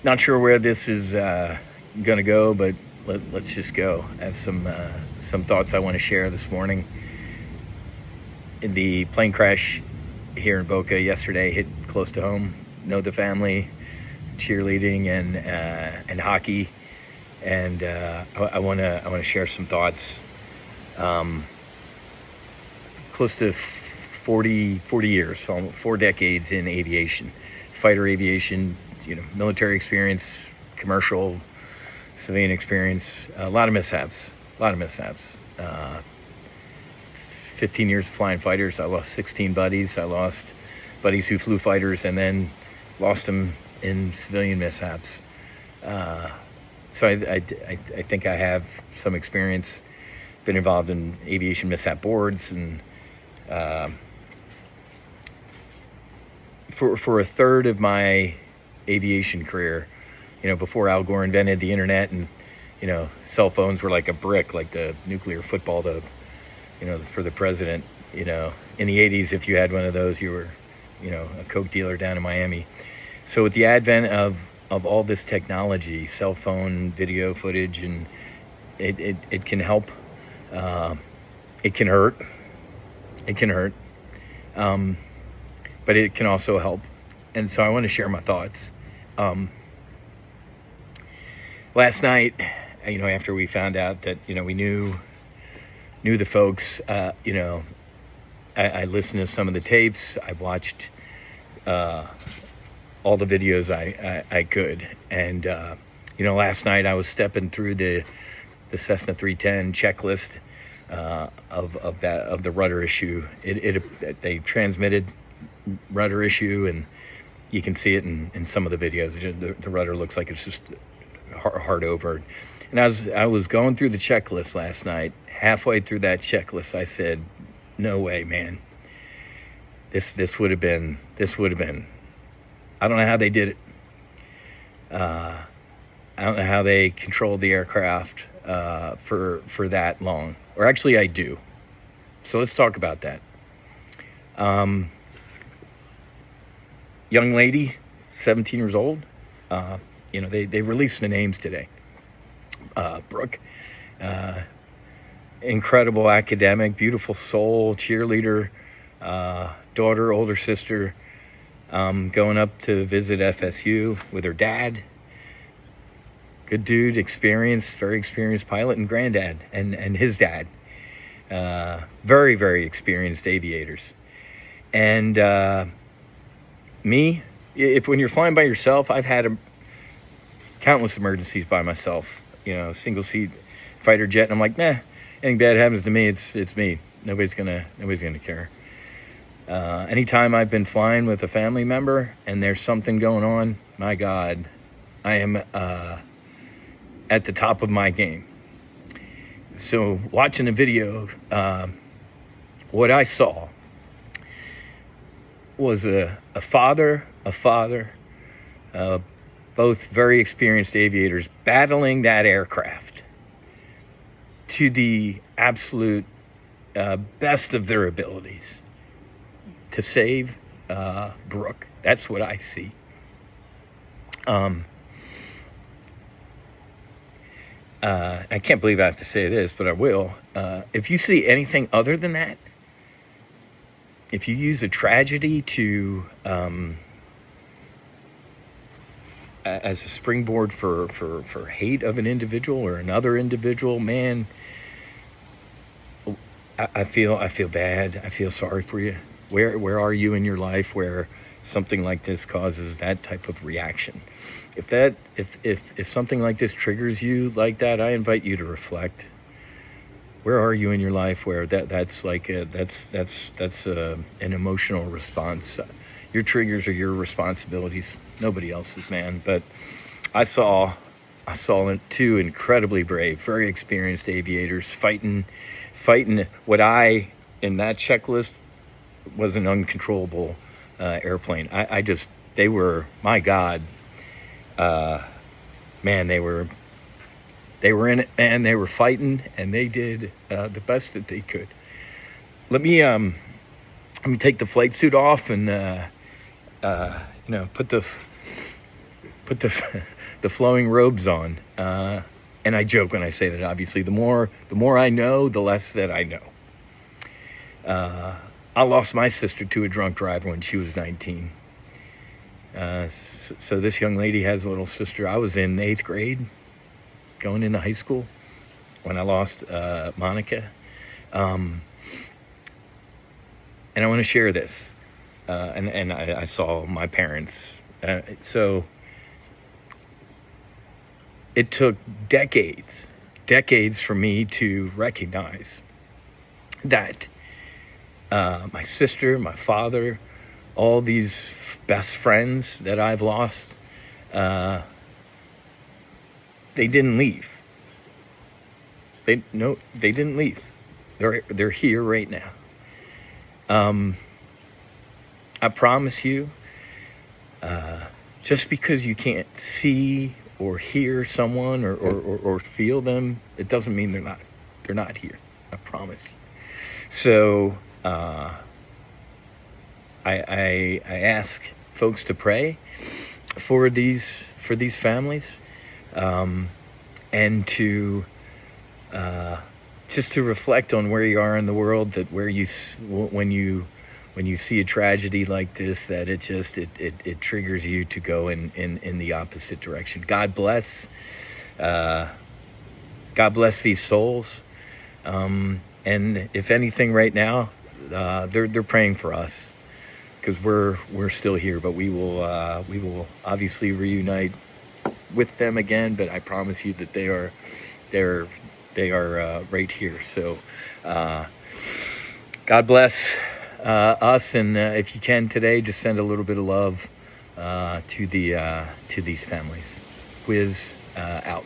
Not sure where this is going to go, but let's just go. I have some thoughts I want to share this morning. In the plane crash here in Boca yesterday hit close to home. Know the family, cheerleading and hockey, and I want to share some thoughts. Close to 40 years, almost 4 decades in aviation, fighter aviation, military experience, commercial, civilian experience, a lot of mishaps. 15 years of flying fighters. I lost 16 buddies. I lost buddies who flew fighters and then lost them in civilian mishaps. So I think I have some experience, been involved in aviation mishap boards, and for a third of my aviation career, before Al Gore invented the internet and, cell phones were like a brick, like the nuclear football, for the president, in the 80s, if you had one of those, you were, a Coke dealer down in Miami. So with the advent of all this technology, cell phone, video footage, and it can help. It can hurt. But it can also help. And so I want to share my thoughts. Last night, after we found out that, we knew the folks, I listened to some of the tapes. I watched all the videos I could. And, last night I was stepping through the Cessna 310 checklist of the rudder issue. They transmitted rudder issue, and you can see it in some of the videos. The rudder looks like it's just hard over. And I was going through the checklist last night. Halfway through that checklist, I said, "No way, man. This would have been. I don't know how they did it. I don't know how they controlled the aircraft for that long. Or actually, I do. So let's talk about that. Young lady, 17 years old. They released the names today. Brooke, incredible academic, beautiful soul, cheerleader, daughter, older sister, going up to visit FSU with her dad. Good dude, very experienced pilot, and granddad and his dad. Very, very experienced aviators. And me, when you're flying by yourself, I've had countless emergencies by myself. Single seat fighter jet, and I'm like, nah, anything bad happens to me, it's me. Nobody's gonna care. Anytime I've been flying with a family member and there's something going on, my God, I am at the top of my game. So watching the video, what I saw was a father, both very experienced aviators, battling that aircraft to the absolute best of their abilities to save Brooke. That's what I see. I can't believe I have to say this, but I will. If you see anything other than that, if you use a tragedy to as a springboard for hate of an individual or another individual, man, I feel bad. I feel sorry for you. Where are you in your life where something like this causes that type of reaction? If something like this triggers you like that, I invite you to reflect. Where are you in your life where that's an emotional response? Your triggers are your responsibilities, nobody else's, man. But I saw 2 incredibly brave, very experienced aviators fighting what in that checklist was an uncontrollable airplane. They were, my God, man, they were in it, man. They were fighting, and they did the best that they could. Let me take the flight suit off and put put the the flowing robes on. And I joke when I say that. Obviously, the more I know, the less that I know. I lost my sister to a drunk driver when she was 19. So this young lady has a little sister. I was in 8th grade, going into high school, when I lost Monica. And I want to share this. And I saw my parents. So it took decades for me to recognize that my sister, my father, all these best friends that I've lost, they didn't leave. They didn't leave. They're here right now. I promise you, just because you can't see or hear someone or feel them, it doesn't mean they're not here. I promise you. So I ask folks to pray for these families, and to just to reflect on where you are in the world. That when you see a tragedy like this, that it triggers you to go in the opposite direction. God bless these souls. And if anything, right now, they're praying for us, because we're still here. But we will obviously reunite with them again. But I promise you that they are right here. So God bless us, and if you can today, just send a little bit of love to these families. Whiz out.